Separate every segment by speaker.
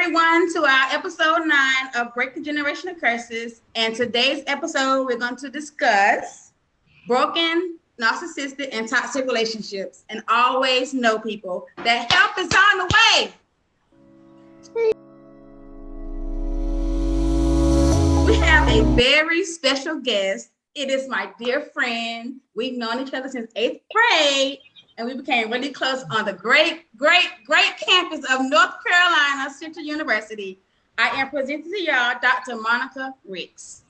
Speaker 1: everyone to our episode 9 of Breaking Generational Curses. And today's episode, we're going to discuss broken, narcissistic, and toxic relationships. And always know, people, that help is on the way. We have a very special guest. It is my dear friend. We've known each other since 8th grade. And we became really close on the great campus of North Carolina Central University. I am presenting to y'all Dr. Renee Ricks.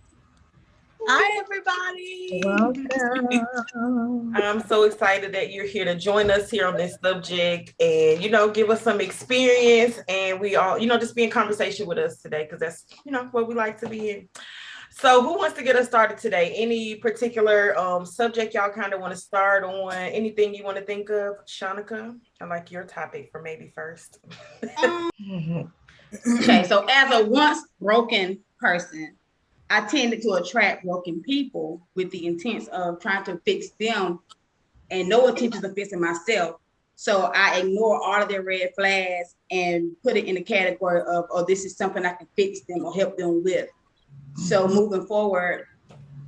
Speaker 2: Hi, everybody.
Speaker 3: Welcome.
Speaker 2: I'm so excited that you're here to join us here on this subject and, give us some experience. And we all, just be in conversation with us today because that's, what we like to be in. So who wants to get us started today? Any particular subject y'all kind of want to start on? Anything you want to think of? Shanika, I like your topic for maybe first.
Speaker 1: Okay, so as a once broken person, I tended to attract broken people with the intent of trying to fix them and no intentions of fixing myself. So I ignore all of their red flags and put it in the category of, oh, this is something I can fix them or help them with. So moving forward,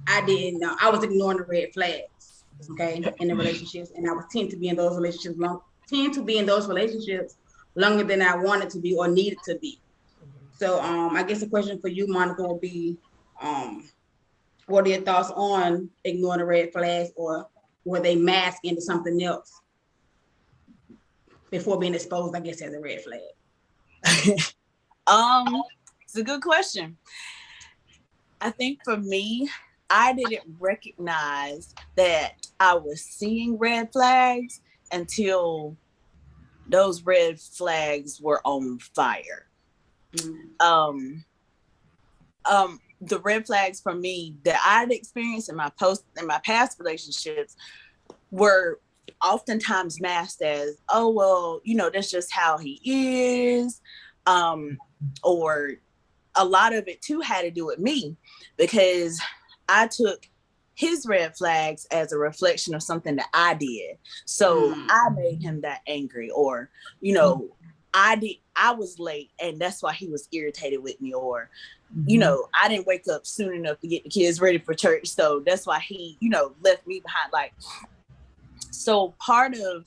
Speaker 1: I didn't know. I was ignoring the red flags, okay, in the relationships, and I was tend to be in those relationships longer than I wanted to be or needed to be. So I guess the question for you, Monica, will be, what are your thoughts on ignoring the red flags, or were they masked into something else before being exposed, I guess, as a red flag?
Speaker 3: It's a good question. I think for me, I didn't recognize that I was seeing red flags until those red flags were on fire. Mm-hmm. The red flags for me that I'd experienced in my past relationships were oftentimes masked as, oh, well, that's just how he is. Or a lot of it too had to do with me because I took his red flags as a reflection of something that I did. So I made him that angry, or, I was late and that's why he was irritated with me, or, I didn't wake up soon enough to get the kids ready for church. So that's why he, left me behind. So part of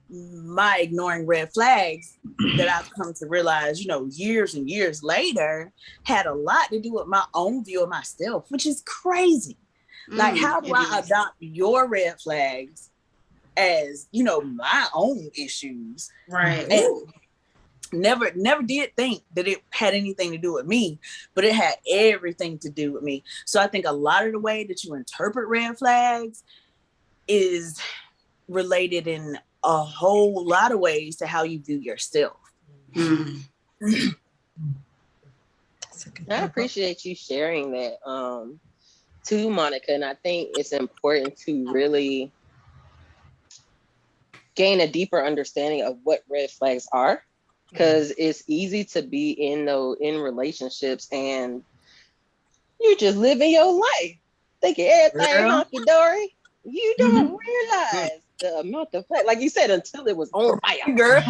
Speaker 3: my ignoring red flags that I've come to realize, years and years later, had a lot to do with my own view of myself, which is crazy. How do I adopt your red flags as, my own issues?
Speaker 1: Right.
Speaker 3: And never did think that it had anything to do with me, but it had everything to do with me. So I think a lot of the way that you interpret red flags is related in a whole lot of ways to how you view yourself.
Speaker 4: I appreciate you sharing that too, Monica. And I think it's important to really gain a deeper understanding of what red flags are, because it's easy to be in relationships and you're just living your life, thinking everything hunky dory. You don't realize the amount of flag, like you said, until it was on fire, girl.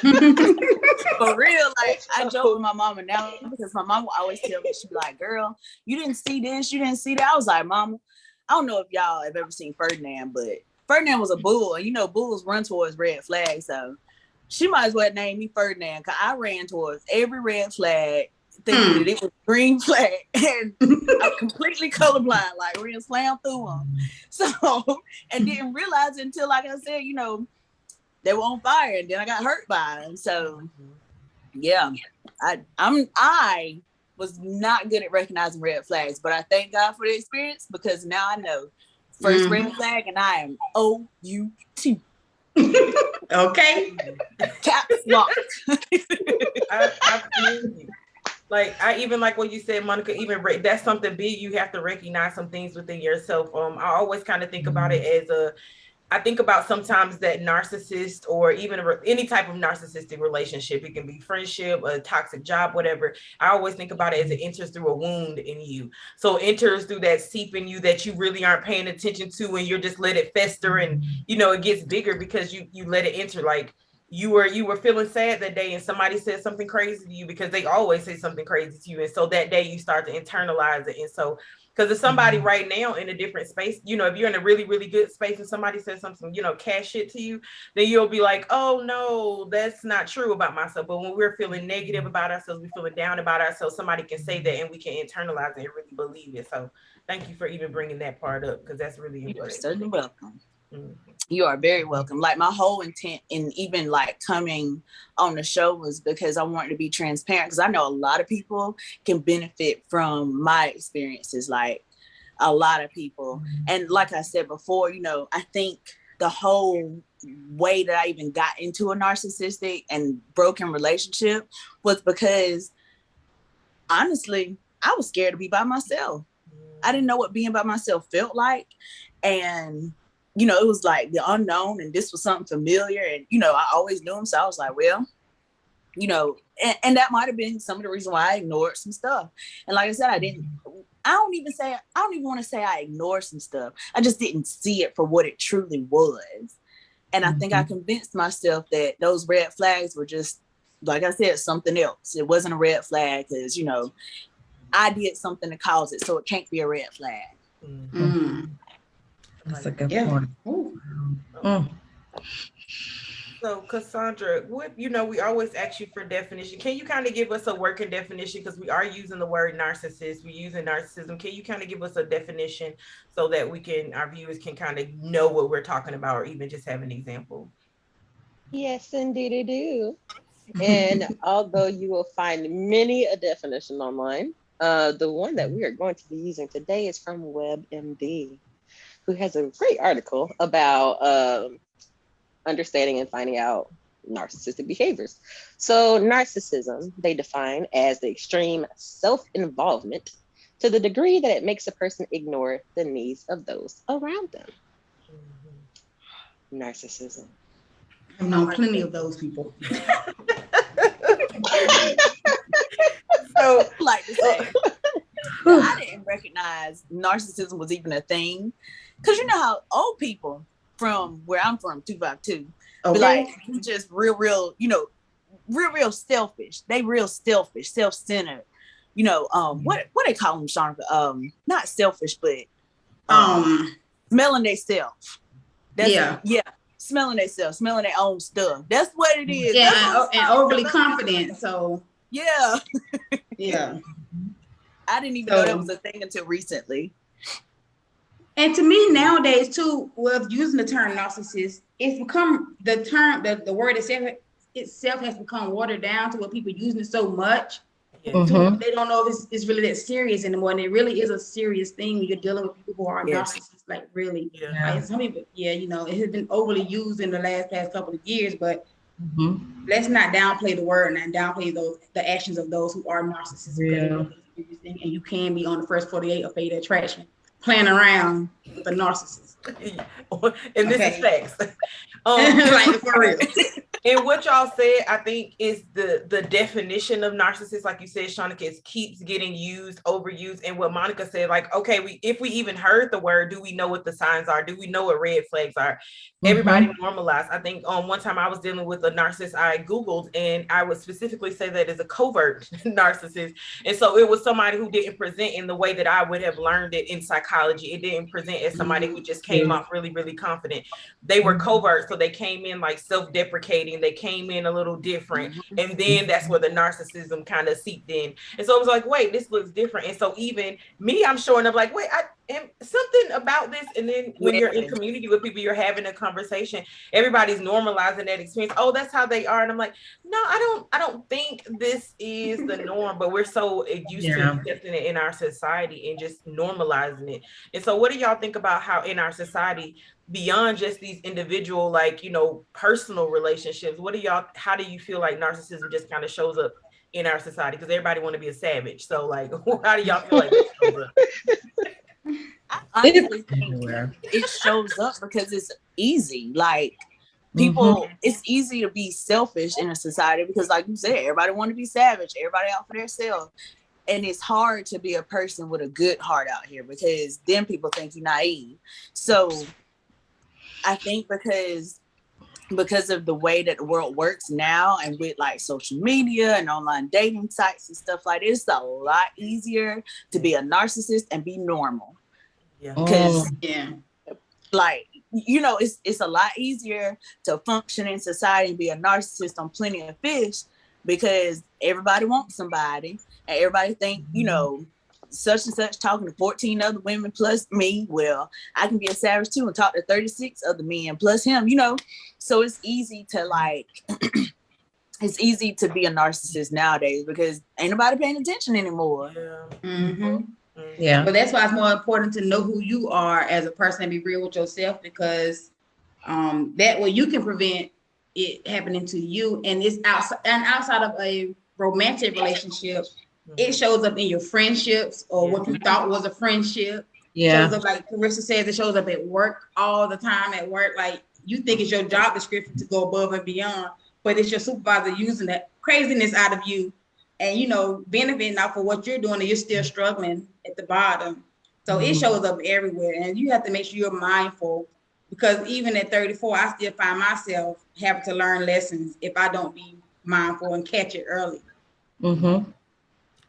Speaker 3: For real, I joke with my mama now because my mom will always tell me, she'd be like, "Girl, you didn't see this, you didn't see that." I was like, "Mama, I don't know if y'all have ever seen Ferdinand, but Ferdinand was a bull, and bulls run towards red flags, so she might as well name me Ferdinand because I ran towards every red flag, thinking that it was green flag, and I'm completely colorblind, ran slam through them. So, and didn't realize it until, like I said, they were on fire, and then I got hurt by them. So, yeah, I was not good at recognizing red flags, but I thank God for the experience because now I know first red flag, and I am OUT.
Speaker 1: Okay.
Speaker 3: Caps lock.
Speaker 2: I feel you. I even like what you said, Monica, that's something big. You have to recognize some things within yourself. I always kind of think about it as I think about sometimes that narcissist or even any type of narcissistic relationship. It can be friendship, a toxic job, whatever. I always think about it as it enters through a wound in you. So it enters through that seep in you that you really aren't paying attention to, and you're just let it fester, and it gets bigger because you let it enter. you were feeling sad that day and somebody said something crazy to you, because they always say something crazy to you. And so that day you start to internalize it. And so, because if somebody right now in a different space, you know, if you're in a really, really good space and somebody says something, you know, cash shit to you, then you'll be like, oh no, that's not true about myself. But when we're feeling negative about ourselves, we're feeling down about ourselves, somebody can say that and we can internalize it and really believe it. So thank you for even bringing that part up, because that's really important.
Speaker 3: You're certainly welcome. You are very welcome. Like, my whole intent in even like coming on the show was because I wanted to be transparent, because I know a lot of people can benefit from my experiences, like a lot of people. And like I said before, you know, I think the whole way that I even got into a narcissistic and broken relationship was because, honestly, I was scared to be by myself. I didn't know what being by myself felt like. And you know, it was like the unknown, and this was something familiar, and you know, I always knew him, so I was like, well, you know, and that might have been some of the reason why I ignored some stuff. And like I said, I don't even want to say I ignored some stuff. I just didn't see it for what it truly was. And I think I convinced myself that those red flags were just, like I said, something else. It wasn't a red flag because, you know, I did something to cause it, so it can't be a red flag.
Speaker 5: That's a good point.
Speaker 2: So Cassandra, what, you know, we always ask you for definition. Can you kind of give us a working definition? Because we are using the word narcissist, we're using narcissism. Can you kind of give us a definition so that our viewers can kind of know what we're talking about, or even just have an example?
Speaker 4: Yes, indeed I do. And although you will find many a definition online, the one that we are going to be using today is from WebMD, who has a great article about understanding and finding out narcissistic behaviors. So narcissism, they define as the extreme self-involvement to the degree that it makes a person ignore the needs of those around them. Narcissism.
Speaker 1: I've known plenty of those people.
Speaker 3: So, like to say, I didn't recognize narcissism was even a thing. Because you know how old people from where I'm from, 252, be like, just real, you know, real selfish. They real selfish, self-centered. You know, what they call them, Shanika? Not selfish, but smelling they self. Smelling they self, smelling their own stuff. That's what it is.
Speaker 1: Yeah, and overly confident. So
Speaker 3: yeah. I didn't even know that was a thing until recently.
Speaker 1: And to me nowadays too, with using the term narcissist, it's become the word itself has become watered down to where people using it so much. They don't know if it's really that serious anymore. And it really is a serious thing when you're dealing with people who are narcissists, like really. Like some people, you know, it has been overly used in the past couple of years, but let's not downplay the word and downplay the actions of those who are narcissists. And you can be on the first 48 of Fatal Attraction, playing around with a narcissist.
Speaker 2: And this is facts.
Speaker 1: Like, for real.
Speaker 2: And what y'all said, I think, is the definition of narcissist. Like you said, Shanika, it keeps getting used, overused. And what Monica said, like, okay, if we even heard the word, do we know what the signs are? Do we know what red flags are? Everybody normalized. I think one time I was dealing with a narcissist I Googled, and I would specifically say that as a covert narcissist. And so it was somebody who didn't present in the way that I would have learned it in psychology. It didn't present as somebody who just came off really, really confident. They were covert, so they came in like self-deprecating. They came in a little different, and then that's where the narcissism kind of seeped in. And so it was like, wait, this looks different. And so even me, I'm showing up like, wait, I am something about this. And then when you're in community with people, you're having a conversation, everybody's normalizing that experience. Oh, that's how they are. And I'm like, no, I don't think this is the norm, but we're so used to accepting it in our society and just normalizing it. And so what do y'all think about how in our society, beyond just these individual, like, you know, personal relationships, how do you feel like narcissism just kind of shows up in our society? Because everybody want to be a savage. So like, how do y'all feel like it shows up?
Speaker 3: I honestly think it shows up because it's easy. Like, people, it's easy to be selfish in a society because, like you said, everybody want to be savage. Everybody out for themselves. And it's hard to be a person with a good heart out here because then people think you're naive. So I think because because of the way that the world works now, and with like social media and online dating sites and stuff like this, it's a lot easier to be a narcissist and be normal.
Speaker 2: Yeah.
Speaker 3: Because
Speaker 1: Yeah.
Speaker 3: like, you know, it's a lot easier to function in society and be a narcissist on Plenty of Fish, because everybody wants somebody and everybody think, you know, such and such talking to 14 other women plus me. Well, I can be a savage too and talk to 36 other men plus him, you know. So it's easy to like, it's easy to be a narcissist nowadays because ain't nobody paying attention anymore.
Speaker 2: Yeah.
Speaker 1: Mm-hmm.
Speaker 5: Yeah.
Speaker 1: But that's why it's more important to know who you are as a person and be real with yourself, because that way you can prevent it happening to you. And it's outside of a romantic relationship, it shows up in your friendships or what you thought was a friendship.
Speaker 5: Yeah.
Speaker 1: Shows up, like Carissa says, it shows up at work all the time at work. Like you think it's your job description to go above and beyond, but it's your supervisor using that craziness out of you and, you know, benefiting off of what you're doing and you're still struggling at the bottom. So it shows up everywhere, and you have to make sure you're mindful, because even at 34, I still find myself having to learn lessons if I don't be mindful and catch it early.
Speaker 5: Mm-hmm.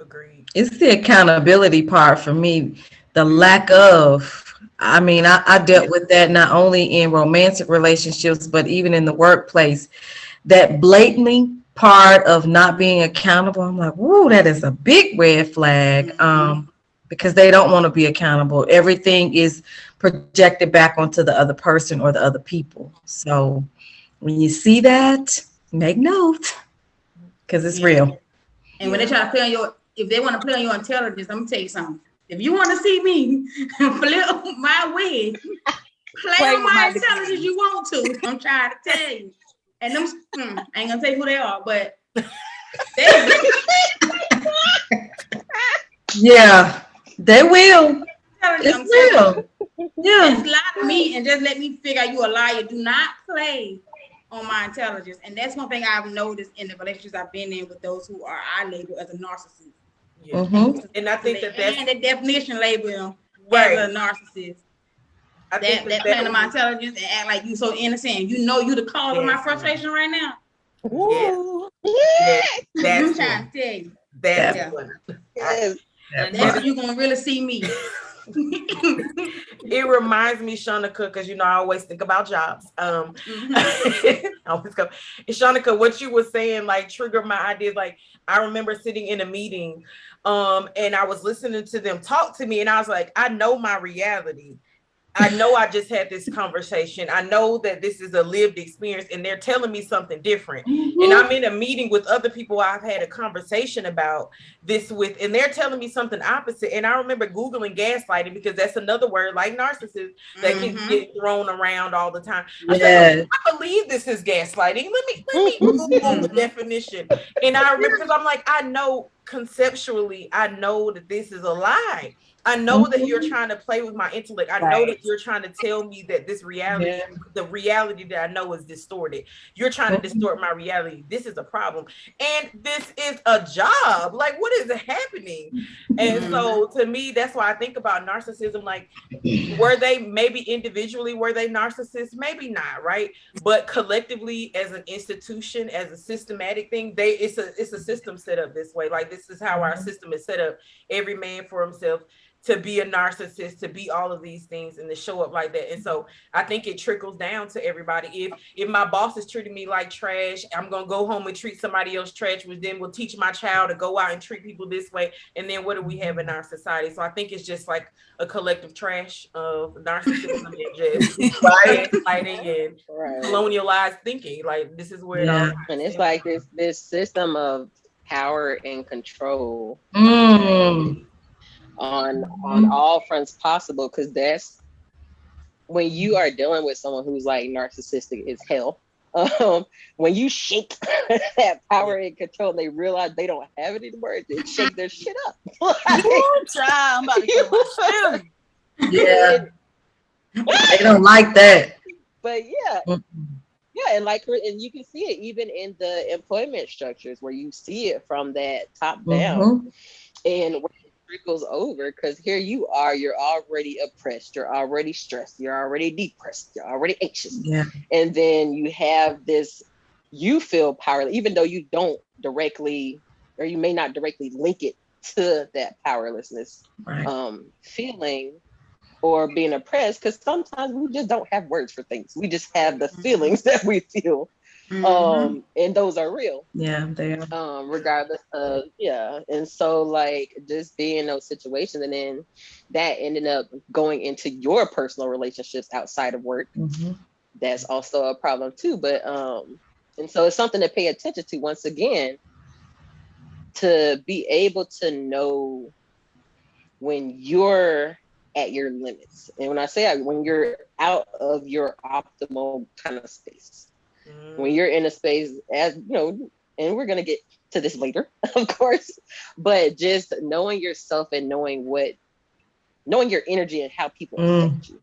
Speaker 2: Agreed.
Speaker 5: It's the accountability part for me. The lack of, I mean, I dealt with that not only in romantic relationships, but even in the workplace. That blatantly part of not being accountable, I'm like, whoa, that is a big red flag. Because they don't want to be accountable. Everything is projected back onto the other person or the other people. So when you see that, make note, because it's real.
Speaker 1: And when they try to play on your, if they want to play on your intelligence, I'm gonna tell you something. If you want to see me flip my wig, play on my intelligence, you want to. I'm trying to tell you. And them, I ain't gonna tell you who they are, but
Speaker 5: yeah, they will. It's real. Yeah.
Speaker 1: Just lie to me and just let me figure out you a liar. Do not play on my intelligence. And that's one thing I've noticed in the relationships I've been in with those who are I label as a narcissist.
Speaker 2: Yeah.
Speaker 5: Mm-hmm.
Speaker 2: And I think that's
Speaker 1: the definition label
Speaker 2: right.
Speaker 1: as a narcissist.
Speaker 2: I think
Speaker 1: that playing on my intelligence and act like you so innocent. You know you the cause of my frustration right now.
Speaker 2: Yeah. That's
Speaker 1: I'm trying to tell you.
Speaker 2: That's one.
Speaker 1: Yes. That's when you're gonna really see me.
Speaker 2: It reminds me, Shanika, because you know I always think about jobs. Always go. Shanika, what you were saying like triggered my ideas. Like I remember sitting in a meeting, and I was listening to them talk to me, and I was like, I know my reality. I know I just had this conversation. I know that this is a lived experience and they're telling me something different. And I'm in a meeting with other people I've had a conversation about this with, and they're telling me something opposite. And I remember Googling gaslighting, because that's another word like narcissist that can get thrown around all the time. I believe this is gaslighting. Let me Google the definition. And I remember, because I'm like, I know conceptually, I know that this is a lie. I know that you're trying to play with my intellect. I know that you're trying to tell me that this reality, the reality that I know is distorted. You're trying to distort my reality. This is a problem. And this is a job. Like, what is happening? And so to me, that's why I think about narcissism. Like, were they maybe individually, were they narcissists? Maybe not, right? But collectively, as an institution, as a systematic thing, it's a system set up this way. Like, this is how our system is set up. Every man for himself, to be a narcissist, to be all of these things, and to show up like that. And so I think it trickles down to everybody. If my boss is treating me like trash, I'm going to go home and treat somebody else trash, which then will teach my child to go out and treat people this way. And then what do we have in our society? So I think it's just like a collective trash of narcissism and just fighting and colonialized thinking. Like, this is where it all.
Speaker 4: And it's like this system of power and control on all fronts possible, because that's when you are dealing with someone who's like narcissistic as hell. When you shake that power and control, they realize they don't have it anymore. They shake their shit up.
Speaker 3: I'm about to kill my shoe.
Speaker 5: Yeah, they don't like that.
Speaker 4: But and like, and you can see it even in the employment structures where you see it from that top down, and trickles over, because here you are, you're already oppressed, you're already stressed, you're already depressed, you're already anxious.
Speaker 5: Yeah.
Speaker 4: And then you have this, you feel powerless, even though you don't directly, or you may not directly link it to that powerlessness feeling or being oppressed, because sometimes we just don't have words for things. We just have the feelings that we feel. And those are real.
Speaker 5: Yeah, they are.
Speaker 4: Regardless of, and so like just being in those situations, and then that ended up going into your personal relationships outside of work. That's also a problem too. But and so it's something to pay attention to, once again, to be able to know when you're at your limits. And when I say when you're out of your optimal kind of space, when you're in a space, as you know, and we're going to get to this later, of course, but just knowing yourself and knowing your energy and how people affect you,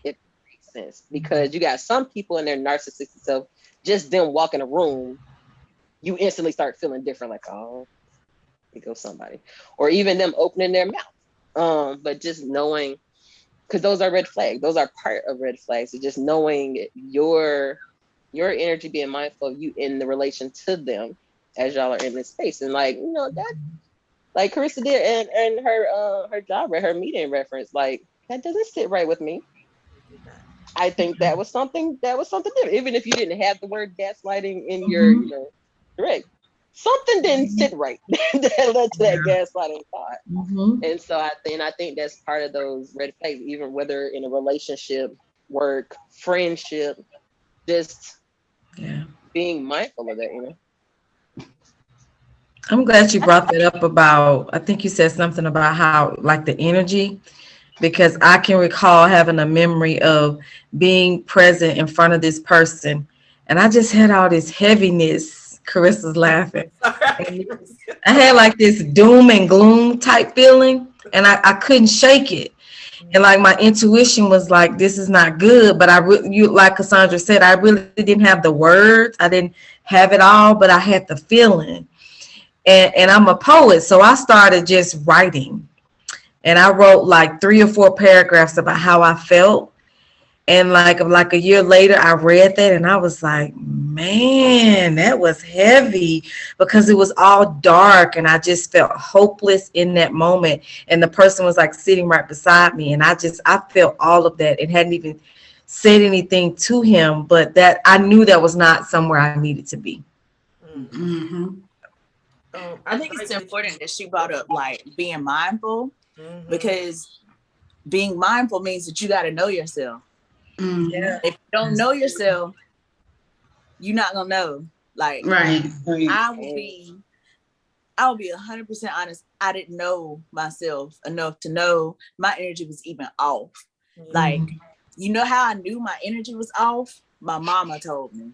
Speaker 4: if it makes sense. Because you got some people in their narcissistic self, just them walking a room, you instantly start feeling different, like, oh, here goes somebody. Or even them opening their mouth. But just knowing, because those are red flags. Those are part of red flags. So just knowing your energy, being mindful of you in the relation to them as y'all are in this space. And like, you know, that, like Carissa did and her job, her meeting reference, like, that doesn't sit right with me. I think that was something different. Even if you didn't have the word gaslighting in your, direct, something didn't sit right that led to that gaslighting thought. And so I think that's part of those red flags, even whether in a relationship, work, friendship, just being mindful of that, you know.
Speaker 5: I'm glad you brought that up about, I think you said something about how, like, the energy, because I can recall having a memory of being present in front of this person, and I just had all this heaviness. Carissa's laughing. I had like this doom and gloom type feeling, and I couldn't shake it. And like my intuition was like, this is not good. But like Cassandra said, I really didn't have the words. I didn't have it all, but I had the feeling. And I'm a poet, so I started just writing. And I wrote like 3 or 4 paragraphs about how I felt. And like a year later, I read that and I was like, man, that was heavy, because it was all dark and I just felt hopeless in that moment. And the person was like sitting right beside me. And I felt all of that and hadn't even said anything to him, but that I knew that was not somewhere I needed to be.
Speaker 3: I think it's important that she brought up like being mindful, because being mindful means that you got to know yourself. If you don't know yourself, you're not gonna know. Like, I'll be 100% honest. I didn't know myself enough to know my energy was even off. Like, you know how I knew my energy was off? My mama told me.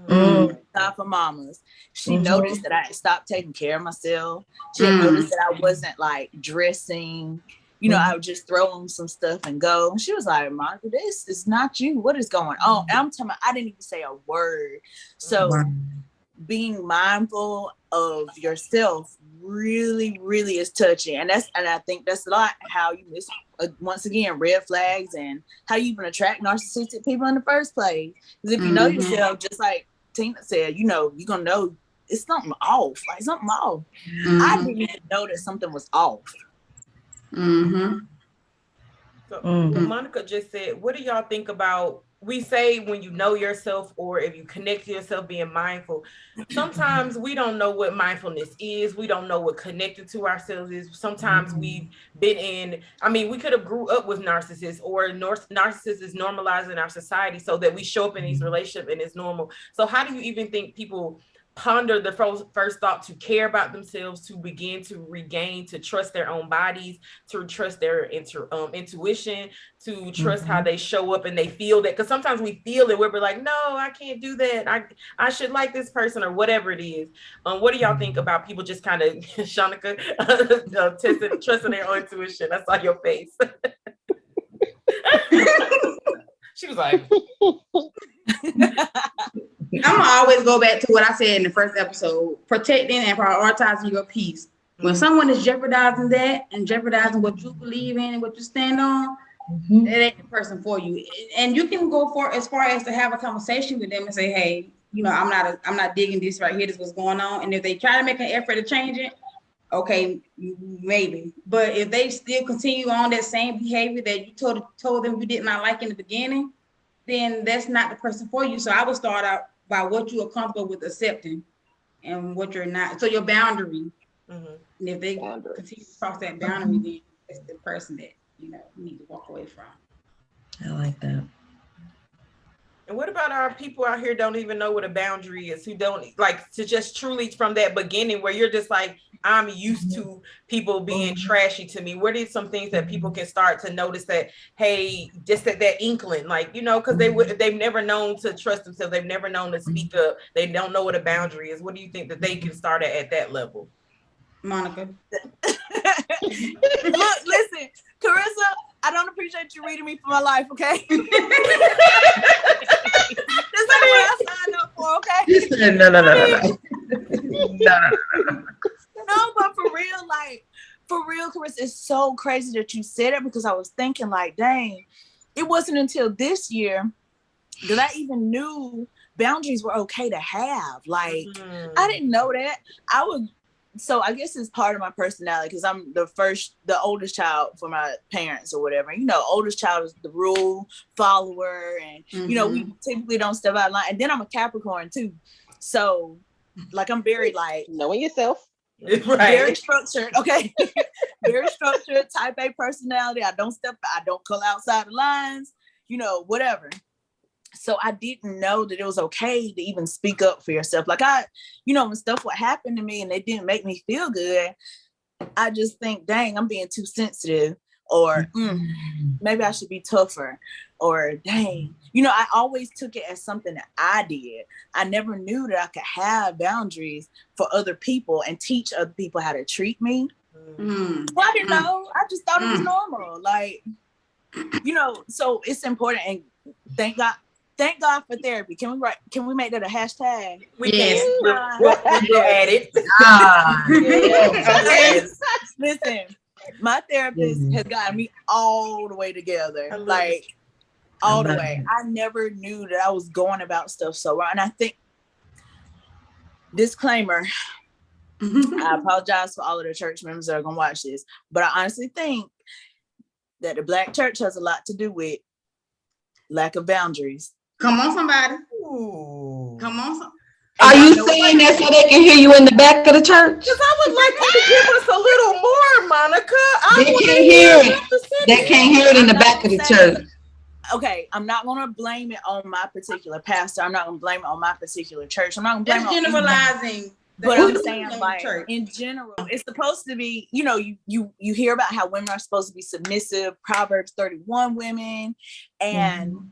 Speaker 3: Time for mamas. She noticed that I had stopped taking care of myself. She had noticed that I wasn't like dressing. You know, I would just throw on some stuff and go. And she was like, Monica, this is not you. What is going on? And I'm talking about, I didn't even say a word. So being mindful of yourself really, really is touching. And I think that's a lot how you miss, once again, red flags, and how you even attract narcissistic people in the first place. Because if you know yourself, just like Tina said, you know, you're going to know it's something off, like something off. I didn't even know that something was off.
Speaker 2: So Monica just said, what do y'all think about, we say when you know yourself, or if you connect to yourself, being mindful. Sometimes we don't know what mindfulness is. We don't know what connected to ourselves is. Sometimes we've been in, we could have grew up with narcissists, or narcissists is normalized in our society so that we show up in these relationships and it's normal. So how do you even think people ponder the first thought to care about themselves, to begin to regain, to trust their own bodies, to trust their intuition, to trust how they show up and they feel that? Because sometimes we feel it where we're like, no, I can't do that. I should like this person, or whatever it is. What do y'all think about people just kind of, Shanika, trusting their own intuition? I saw your face. She was like,
Speaker 1: I'm gonna always go back to what I said in the first episode: protecting and prioritizing your peace When someone is jeopardizing that and jeopardizing what you believe in and what you stand on, it ain't the person for you. And you can go for as far as to have a conversation with them and say, hey, I'm not digging this right here. This is what's going on. And if they try to make an effort to change it, okay, maybe. But if they still continue on that same behavior that you told them you did not like in the beginning, then that's not the person for you. So I would start out by what you are comfortable with accepting and what you're not. So your boundary. And if they continue to cross that boundary, then that's the person that you need to walk away from.
Speaker 5: I like that.
Speaker 2: And what about our people out here don't even know what a boundary is, who don't like to just truly from that beginning where you're just like, I'm used to people being trashy to me. What are some things that people can start to notice that, hey, just that inkling, like, because they've never known to trust themselves. They've never known to speak up. They don't know what a boundary is. What do you think that they can start at that level?
Speaker 1: Monica.
Speaker 3: Look, listen, Carissa, I don't appreciate you reading me for my life, okay? This is what I signed up for, okay?
Speaker 5: No.
Speaker 3: No, but for real, Carissa, it's so crazy that you said it because I was thinking like, dang, it wasn't until this year that I even knew boundaries were okay to have. Like, I didn't know that. So I guess it's part of my personality because I'm the oldest child for my parents or whatever. Oldest child is the rule follower, and we typically don't step out of line. And then I'm a Capricorn too, so like I'm very like
Speaker 4: knowing yourself,
Speaker 2: right?
Speaker 3: Very structured, okay. Very structured, type A personality. I don't call outside the lines, whatever. So I didn't know that it was okay to even speak up for yourself. Like when stuff would happen to me and they didn't make me feel good, I just think, dang, I'm being too sensitive, or maybe I should be tougher, or dang, I always took it as something that I did. I never knew that I could have boundaries for other people and teach other people how to treat me. Well, I didn't know. I just thought it was normal. Like, so it's important, and thank God for therapy. Can we make that a hashtag?
Speaker 2: We can. We'll add it.
Speaker 3: Yes. Listen, my therapist has gotten me all the way together. Like, all the way. I never knew that I was going about stuff so wrong. And I think, disclaimer, I apologize for all of the church members that are going to watch this, but I honestly think that the Black church has a lot to do with lack of boundaries.
Speaker 1: Come on, somebody.
Speaker 2: Ooh.
Speaker 1: Come on.
Speaker 5: Are you saying that so they can hear you in the back of the church?
Speaker 2: Because I would like you to give us a little more, Monica.
Speaker 5: They can't hear it. They can't hear it in the back of the church.
Speaker 3: Okay, I'm not going to blame it on my particular pastor. I'm not going to blame it on my particular church. I'm not going to blame it on
Speaker 1: generalizing.
Speaker 3: But I'm saying, like, in general, it's supposed to be, you hear about how women are supposed to be submissive, Proverbs 31 women, and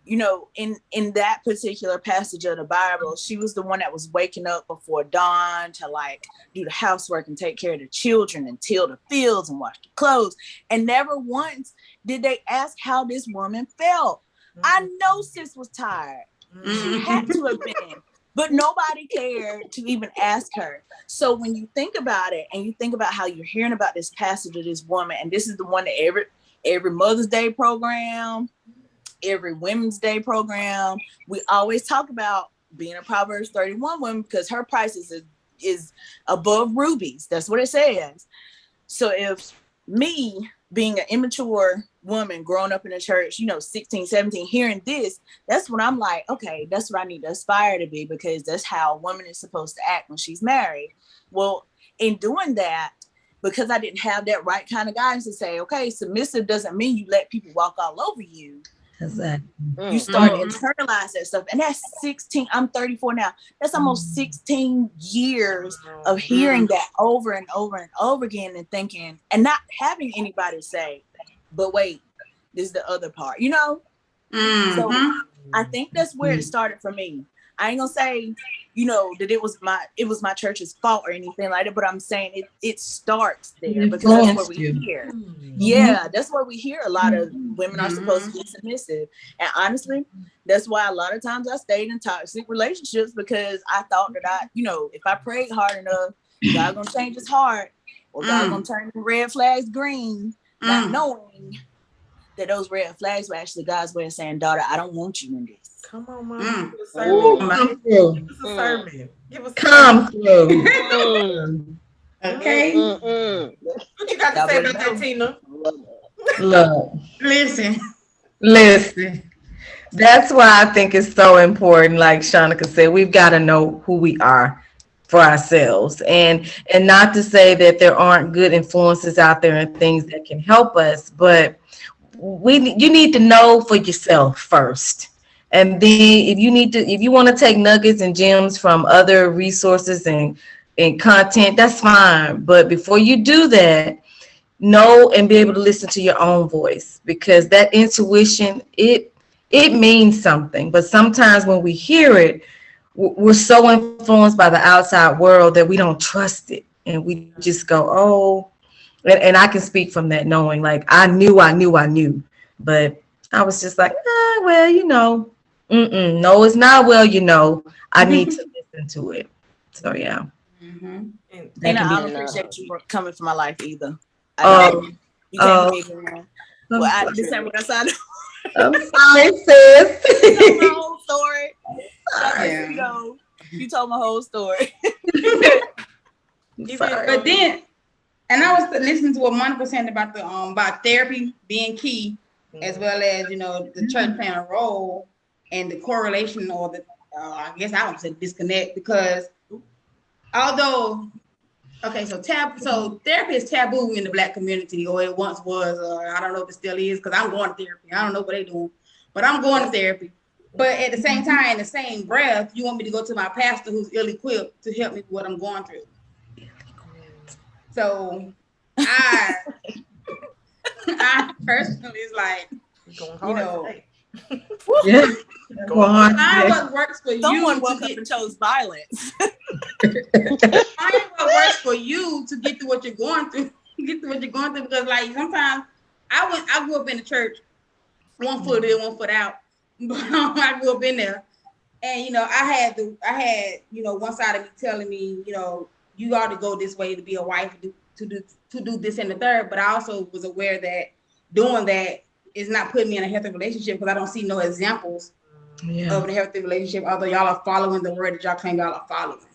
Speaker 3: in that particular passage of the Bible, she was the one that was waking up before dawn to like do the housework and take care of the children and till the fields and wash the clothes. And never once did they ask how this woman felt. I know sis was tired. She had to have been, but nobody cared to even ask her. So when you think about it and you think about how you're hearing about this passage of this woman, and this is the one that every Mother's Day program, every Women's Day program, we always talk about being a Proverbs 31 woman because her price is above rubies. That's what it says. So if me being an immature woman growing up in the church, 16, 17, hearing this, that's when I'm like, okay, that's what I need to aspire to be, because that's how a woman is supposed to act when she's married. Well, in doing that, because I didn't have that right kind of guidance to say, okay, submissive doesn't mean you let people walk all over you.
Speaker 5: Exactly.
Speaker 3: You start to internalize that stuff. And that's 16, I'm 34 now. That's almost 16 years of hearing that over and over and over again and thinking, and not having anybody say, but wait, this is the other part, So I think that's where it started for me. I ain't gonna say, that it was my church's fault or anything like that, but I'm saying it starts there because that's what we hear. Yeah, that's what we hear. A lot of women are supposed to be submissive. And honestly, that's why a lot of times I stayed in toxic relationships, because I thought that if I prayed hard enough, God gonna change his heart. or God gonna turn the red flags green, not knowing that those red flags were actually God's way of saying, daughter, I don't want you in this.
Speaker 2: Come on, Mom. Give us a
Speaker 5: Come through.
Speaker 2: Give us a sermon. Give us a
Speaker 5: Come through.
Speaker 1: Okay.
Speaker 2: What you got to say about that, Tina?
Speaker 5: Look.
Speaker 1: Listen.
Speaker 5: That's why I think it's so important, like Shanika said, we've got to know who we are for ourselves, and not to say that there aren't good influences out there and things that can help us, but you need to know for yourself first. And then if you want to take nuggets and gems from other resources and content, that's fine. But before you do that, know and be able to listen to your own voice, because that intuition, it means something. But sometimes when we hear it, we're so influenced by the outside world that we don't trust it, and we just go, oh. And I can speak from that, knowing like I knew, but I was just like, well, no, it's not. Well, I need to listen to it. So yeah.
Speaker 3: And I don't appreciate you for coming for my life either. You can't be here. Well, this ain't what I signed.
Speaker 5: I'm sorry, sis.
Speaker 3: You told my whole story. You told my whole story.
Speaker 1: But then, and I was listening to what Monica said about the about therapy being key, as well as the church playing a role, and the correlation, or the I guess I would say disconnect, because although so therapy is taboo in the Black community, or it once was, or I don't know if it still is, because I'm going to therapy. I don't know what they're doing, but I'm going to therapy. But at the same time, in the same breath, you want me to go to my pastor who's ill-equipped to help me with what I'm going through. So I personally is like, find what works for you.
Speaker 3: Someone woke up and chose violence.
Speaker 1: Find what works for you to get through what you're going through. Because like sometimes I grew up in the church, one foot in, one foot out. But I grew up in there, and I had one side of me telling me, you ought to go this way to be a wife, to do this and the third. But I also was aware that doing that is not putting me in a healthy relationship, because I don't see no examples of a healthy relationship, although y'all are following the word that y'all claim y'all are following.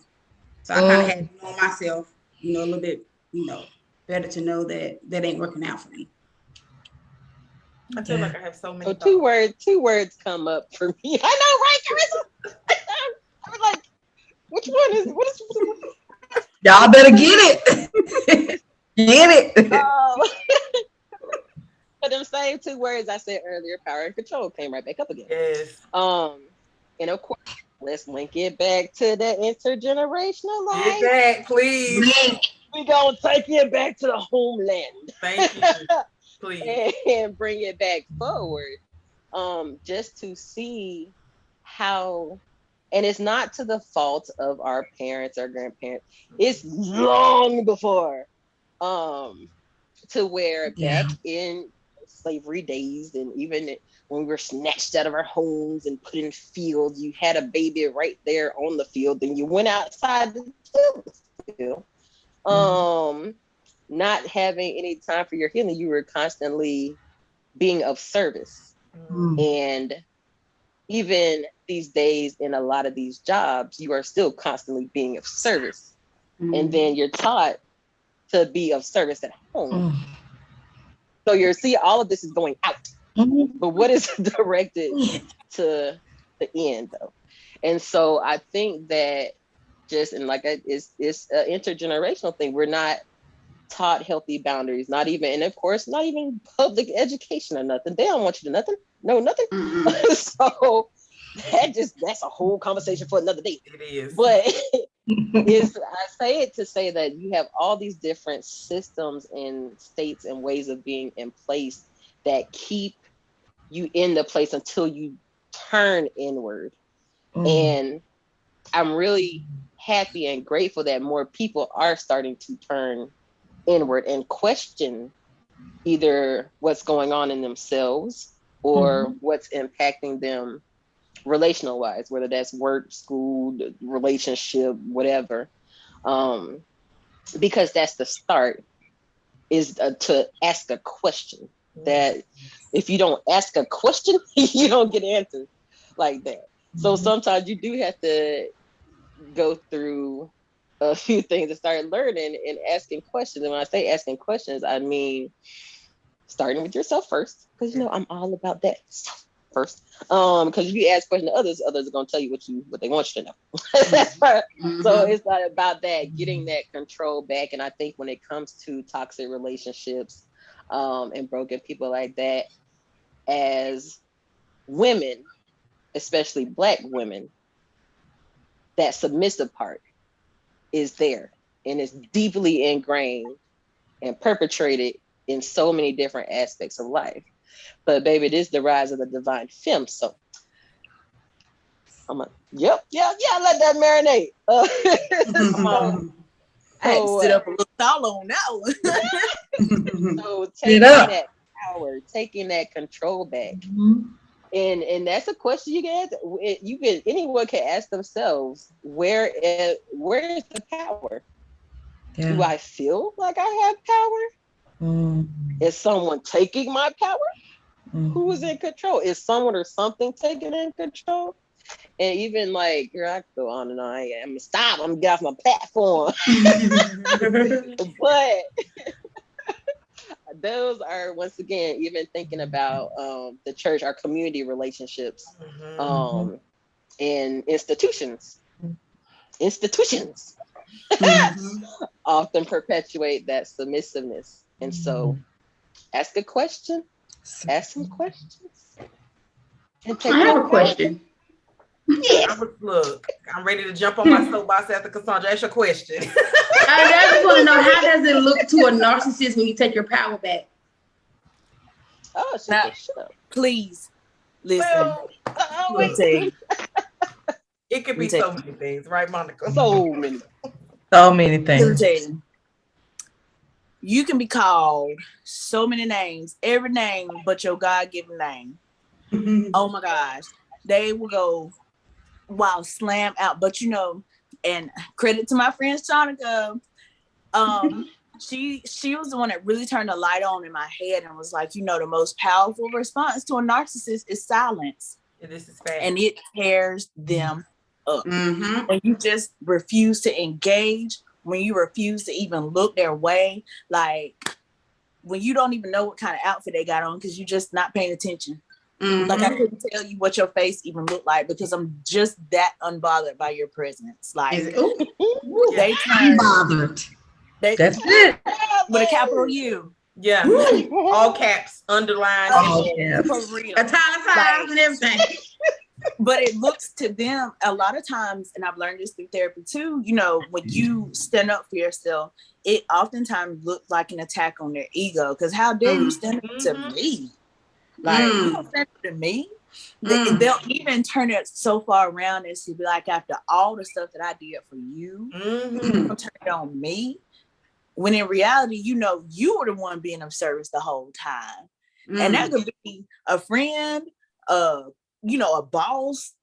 Speaker 1: So I kind of had to know myself, a little bit, better to know that ain't working out for me.
Speaker 2: I feel like I have so many.
Speaker 4: So two words come up for me. I know, right, Carissa? I was like, which one is?
Speaker 5: Y'all better get it. Get it.
Speaker 4: But them same two words I said earlier, power and control, came right back up again.
Speaker 2: Yes.
Speaker 4: And of course, let's link it back to the intergenerational life.
Speaker 2: Get back, please.
Speaker 4: We gonna take it back to the homeland.
Speaker 2: Thank you. Please.
Speaker 4: And bring it back forward. Just to see how, and it's not to the fault of our parents or grandparents. It's long before to where back in slavery days, and even when we were snatched out of our homes and put in fields, you had a baby right there on the field, then you went outside the field. Not having any time for your healing, you were constantly being of service. And even these days, in a lot of these jobs, you are still constantly being of service. And then you're taught to be of service at home. So all of this is going out. But what is directed to the end, though? And so I think that it's an intergenerational thing. We're not taught healthy boundaries, not even public education or nothing. They don't want you to know nothing. So that's a whole conversation for another day.
Speaker 2: It is.
Speaker 4: But I say it to say that you have all these different systems and states and ways of being in place that keep you in the place until you turn inward. And I'm really happy and grateful that more people are starting to turn inward and question either what's going on in themselves or what's impacting them relational wise, whether that's work, school, relationship, whatever. because that's the start, is to ask a question. That if you don't ask a question, you don't get answers like that. So sometimes you do have to go through a few things to start learning and asking questions. And when I say asking questions, I mean starting with yourself first, because you know I'm all about that first. Because if you ask questions to others are going to tell you what they want you to know. So it's not about that, getting that control back. And I think when it comes to toxic relationships and broken people like that, as women, especially Black women, that submissive part is there and it's deeply ingrained and perpetrated in so many different aspects of life. But baby, it is the rise of the divine femme. So I'm like, let that marinate.
Speaker 3: I had to sit up a little taller on that one.
Speaker 4: So taking that power, taking that control back. And that's a question you can ask. Anyone can ask themselves, where is the power? Yeah. Do I feel like I have power? Is someone taking my power? Who is in control? Is someone or something taking in control? And even like, here I go on and on. I'm gonna stop. I'm gonna get off my platform. But those are, once again, even thinking about the church, our community relationships, and institutions often perpetuate that submissiveness. And so ask a question, ask some questions.
Speaker 1: And I have a question.
Speaker 2: Yes. Look, I'm ready to jump on my soapbox after Cassandra. Ask your question.
Speaker 1: I just want to know, how does it look to a narcissist when you take your power back?
Speaker 4: Oh,
Speaker 3: now, please listen.
Speaker 2: Well,
Speaker 3: it
Speaker 2: could be so many things, right, Monica?
Speaker 4: So many
Speaker 5: things.
Speaker 3: You can be called so many names, every name but your God-given name. Oh my gosh. They will go slam out. But you know, and credit to my friend Shanika, she was the one that really turned the light on in my head and was like, you know, the most powerful response to a narcissist is silence.
Speaker 2: And this is fact.
Speaker 3: And it tears them up. When you just refuse to engage, when you refuse to even look their way, like when you don't even know what kind of outfit they got on because you're just not paying attention. Like I couldn't tell you what your face even looked like because I'm just that unbothered by your presence. Like they turn
Speaker 5: bothered. That's it.
Speaker 3: With a capital U.
Speaker 2: Yeah. All caps, underlined.
Speaker 3: For real.
Speaker 1: Italicized and everything.
Speaker 3: But it looks to them a lot of times, and I've learned this through therapy too, you know, when you stand up for yourself, it oftentimes looks like an attack on their ego. Because how dare you stand up to me? Like, you don't stand up to me. They'll even turn it so far around as to be like, after all the stuff that I did for you, you don't turn it on me. When in reality, you know, you were the one being of service the whole time. And that could be a friend, you know, a boss,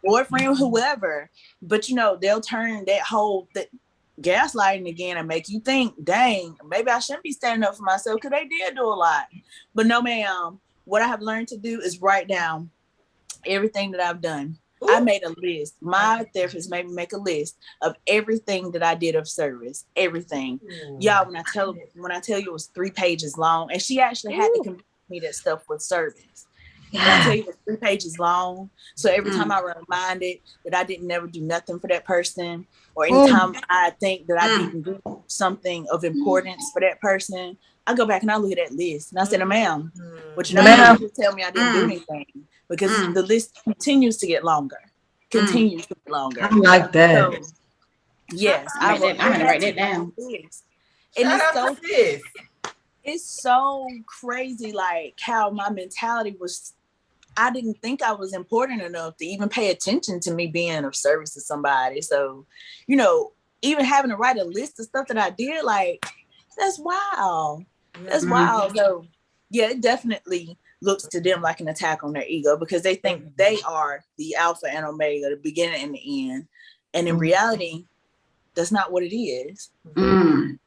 Speaker 3: boyfriend, whoever. But, you know, they'll turn that whole gaslighting again and make you think, dang, maybe I shouldn't be standing up for myself because they did do a lot. But no, ma'am, what I have learned to do is write down everything that I've done. I made a list. My therapist made me make a list of everything that I did of service. Everything. Y'all, when I tell you it was 3 pages long, and she actually had to convince me that stuff was service. When I tell you it was 3 pages long. So every time I reminded that I didn't never do nothing for that person, or anytime I think that I didn't do something of importance for that person, I go back and I look at that list and I said, ma'am, but you're not going to tell me I didn't do anything, because the list continues to get longer. I
Speaker 5: like that.
Speaker 3: So, yes,
Speaker 1: I'm gonna write that down.
Speaker 3: And it's so crazy, like how my mentality was. I didn't think I was important enough to even pay attention to me being of service to somebody. So, you know, even having to write a list of stuff that I did, like, that's wild. That's wild. So, yeah, it definitely looks to them like an attack on their ego because they think they are the alpha and omega, the beginning and the end. And in reality, That's not what it is.
Speaker 1: Mm.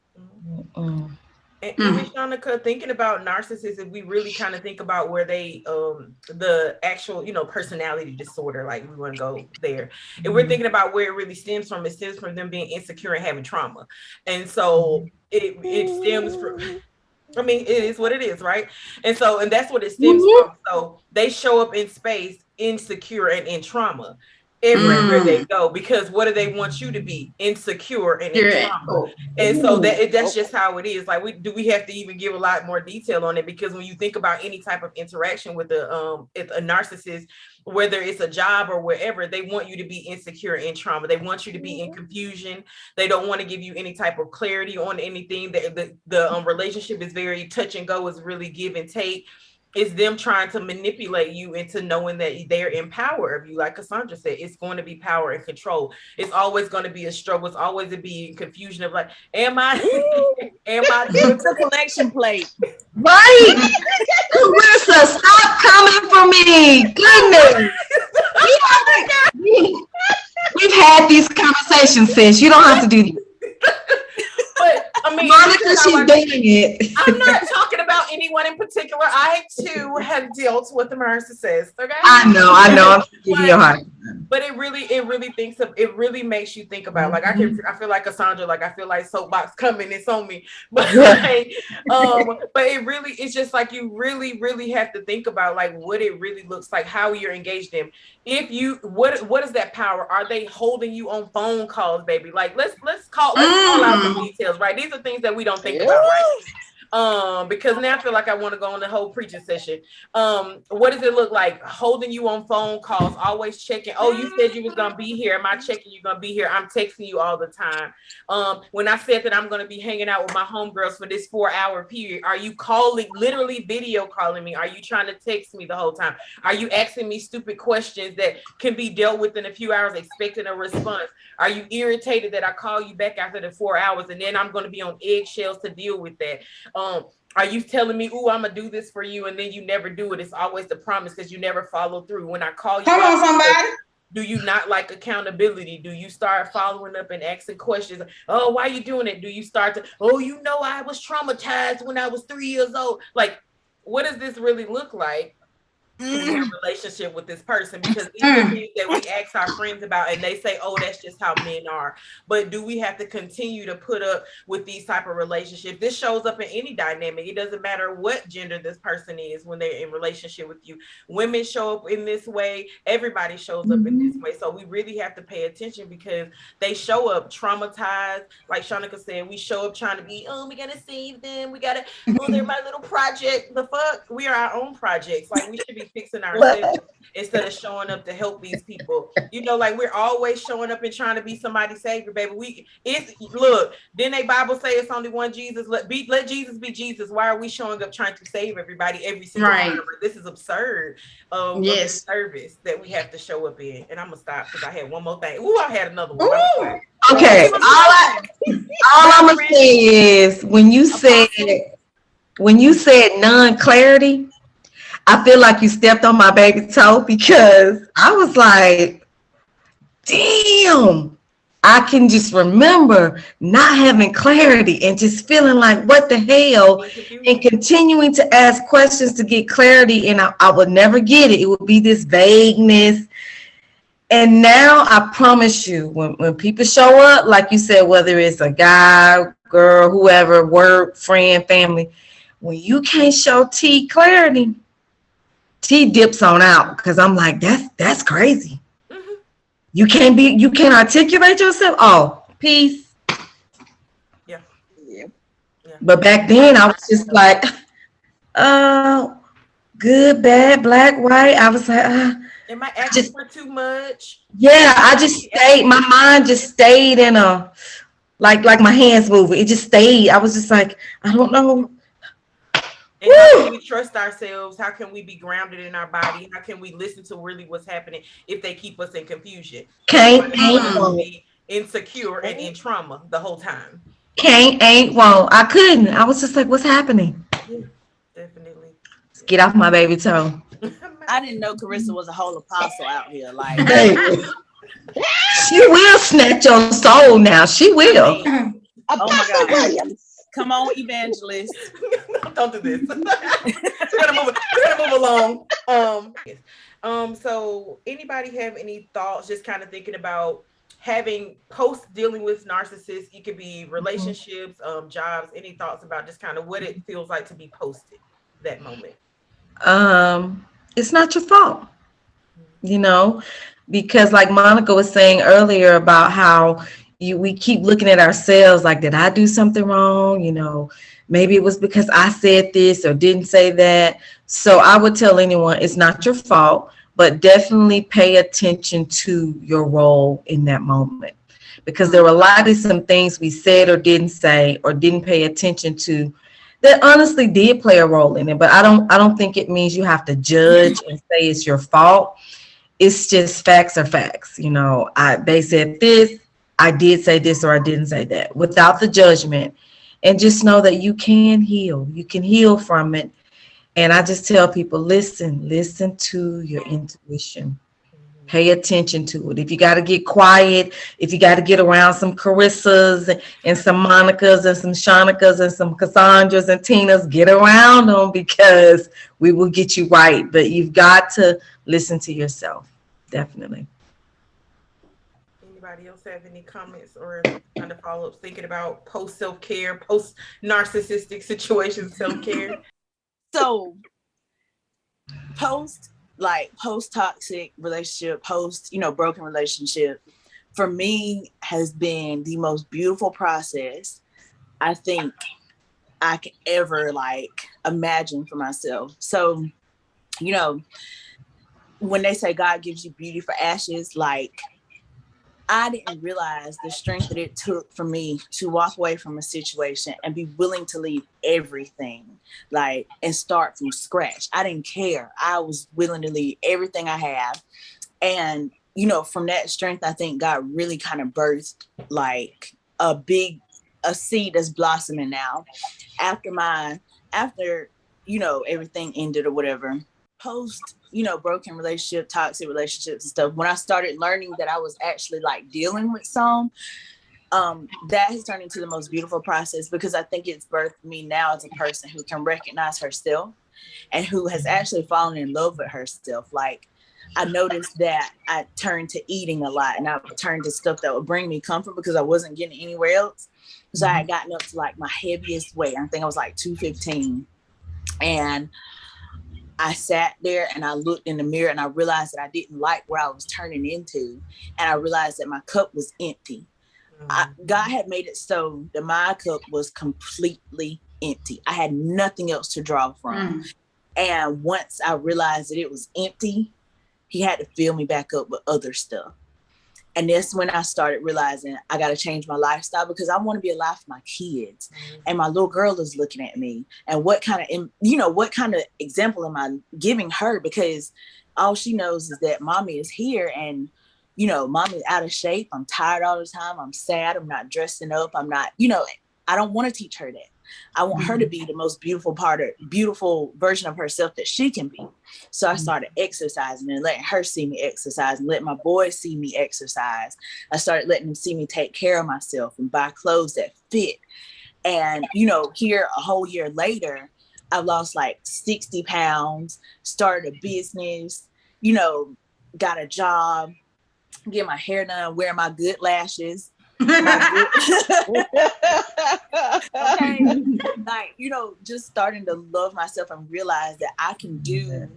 Speaker 5: Mm.
Speaker 2: And even Shanika, thinking about narcissists, if we really kind of think about where they, the actual, personality disorder, like we want to go there. If we're thinking about where it really stems from, it stems from them being insecure and having trauma. And so it stems from, I mean, it is what it is, right? And that's what it stems from. So they show up in space insecure and in trauma everywhere they go, because what do they want you to be? Insecure and in trauma. And so that's just how it is. Like, we have to even give a lot more detail on it, because when you think about any type of interaction with a narcissist, whether it's a job or wherever, they want you to be insecure and in trauma. They want you to be in confusion. They don't want to give you any type of clarity on anything. The relationship is very touch and go, is really give and take. It's them trying to manipulate you into knowing that they're in power of you. Like Cassandra said, it's going to be power and control. It's always going to be a struggle. It's always to be in confusion of like, am I
Speaker 3: It's a collection plate.
Speaker 5: Right. Carissa, stop coming for me. Goodness. We've had these conversations, sis. You don't have to do this.
Speaker 2: But I mean,
Speaker 5: Monica, she's doing it.
Speaker 2: I'm not talking about anyone in particular. I too have dealt with the narcissist. Okay.
Speaker 5: I know. I'm giving you a hard time.
Speaker 2: But it really makes you think about, like, I feel like Cassandra, like I feel like soapbox coming, it's on me. But like, but it's just like you really have to think about like what it really looks like, how you're engaged in. If you what is that power? Are they holding you on phone calls, baby? Like let's call out some details, right? These are things that we don't think about, right? Because now I feel like I want to go on the whole preaching session. What does it look like? Holding you on phone calls, always checking. Oh, you said you was gonna be here. Am I checking you gonna be here? I'm texting you all the time. When I said that I'm gonna be hanging out with my homegirls for this 4-hour period, are you calling, literally video calling me? Are you trying to text me the whole time? Are you asking me stupid questions that can be dealt with in a few hours, expecting a response? Are you irritated that I call you back after the 4 hours and then I'm gonna be on eggshells to deal with that? Are you telling me, "Ooh, I'm gonna do this for you," and then you never do it? It's always the promise because you never follow through. When I call you,
Speaker 1: come on, somebody.
Speaker 2: Do you not like accountability? Do you start following up and asking questions? Oh, why are you doing it? Do you start to, oh, I was traumatized when I was 3 years old. Like, what does this really look like in your relationship with this person? Because these are things that we ask our friends about and they say, oh, that's just how men are. But do we have to continue to put up with these type of relationships? This shows up in any dynamic. It doesn't matter what gender this person is when they're in relationship with you. Women show up in this way. Everybody shows up in this way. So we really have to pay attention because they show up traumatized. Like Shanika said, we show up trying to be, we got to save them. We got to, they're my little project. The fuck? We are our own projects. Like, we should be fixing ourselves instead of showing up to help these people. Like we're always showing up and trying to be somebody's savior, baby. Look, didn't they Bible say it's only one Jesus? Let Jesus be Jesus. Why are we showing up trying to save everybody every single time? This is absurd. Yes, service that we have to show up in. And I'm gonna stop because I had one more thing. I had another one.
Speaker 5: Okay, all I'm gonna say is when you said non-clarity, I feel like you stepped on my baby toe because I was like, damn, I can just remember not having clarity and just feeling like, what the hell, and continuing to ask questions to get clarity, and I would never get it. It would be this vagueness. And now I promise you, when people show up, like you said, whether it's a guy, girl, whoever, work, friend, family, when you can't show T clarity, T dips on out because I'm like, that's crazy. You can't articulate yourself. Oh, peace.
Speaker 2: Yeah.
Speaker 5: But back then I was just like, good, bad, black, white. I was like,
Speaker 2: am I asking for too much?
Speaker 5: Yeah, I just stayed. My mind just stayed in a like my hands moving. It just stayed. I was just like, I don't know.
Speaker 2: And how can we trust ourselves? How can we be grounded in our body? How can we listen to really what's happening if they keep us in confusion?
Speaker 5: Can't,
Speaker 2: be insecure and in trauma the whole time.
Speaker 5: Won't. I couldn't. I was just like, what's happening?
Speaker 2: Yeah, definitely.
Speaker 5: Get off my baby toe.
Speaker 3: I didn't know Carissa was a whole apostle out here. Like,
Speaker 5: She will snatch your soul now. She will.
Speaker 3: Oh my God. Come on, evangelist.
Speaker 2: Don't do this. We're gonna move along. So anybody have any thoughts, just kind of thinking about having post dealing with narcissists? It could be relationships, jobs, any thoughts about just kind of what it feels like to be posted that moment?
Speaker 5: It's not your fault, you know, because like Monica was saying earlier about how we keep looking at ourselves like, did I do something wrong? You know, maybe it was because I said this or didn't say that. So I would tell anyone it's not your fault, but definitely pay attention to your role in that moment, because there were likely some things we said or didn't say or didn't pay attention to that honestly did play a role in it. But I don't think it means you have to judge and say it's your fault. It's just facts are facts. You know, they said this, I did say this, or I didn't say that, without the judgment. And just know that you can heal. You can heal from it. And I just tell people, listen to your intuition. Pay attention to it. If you got to get quiet, if you got to get around some Carissas and some Monicas and some Shaunicas and some Cassandras and Tinas, get around them, because we will get you right. But you've got to listen to yourself. Definitely.
Speaker 2: Anybody else have any comments or kind of follow-ups thinking about post self-care, post narcissistic situation self-care?
Speaker 3: So post toxic relationship, post, broken relationship, for me has been the most beautiful process I think I could ever imagine for myself. So, when they say God gives you beauty for ashes, I didn't realize the strength that it took for me to walk away from a situation and be willing to leave everything, and start from scratch. I didn't care. I was willing to leave everything I have. And, from that strength, I think God really kind of birthed a seed that's blossoming now. After everything ended or whatever, post, broken relationship, toxic relationships and stuff, when I started learning that I was actually dealing with some, that has turned into the most beautiful process, because I think it's birthed me now as a person who can recognize herself and who has actually fallen in love with herself. I noticed that I turned to eating a lot, and I turned to stuff that would bring me comfort because I wasn't getting anywhere else. So I had gotten up to my heaviest weight. I think I was 215. And I sat there and I looked in the mirror and I realized that I didn't like what I was turning into. And I realized that my cup was empty. God had made it so that my cup was completely empty. I had nothing else to draw from. And once I realized that it was empty, he had to fill me back up with other stuff. And that's when I started realizing I got to change my lifestyle, because I want to be alive for my kids. And my little girl is looking at me. And what kind of example am I giving her? Because all she knows is that mommy is here and, mommy's out of shape. I'm tired all the time. I'm sad. I'm not dressing up. I'm not, I don't want to teach her that. I want her to be the most beautiful version of herself that she can be. So I started exercising and letting her see me exercise and let my boys see me exercise. I started letting them see me take care of myself and buy clothes that fit. And, here a whole year later, I lost 60 pounds, started a business, got a job, get my hair done, wear my good lashes. Okay. Just starting to love myself and realize that I can do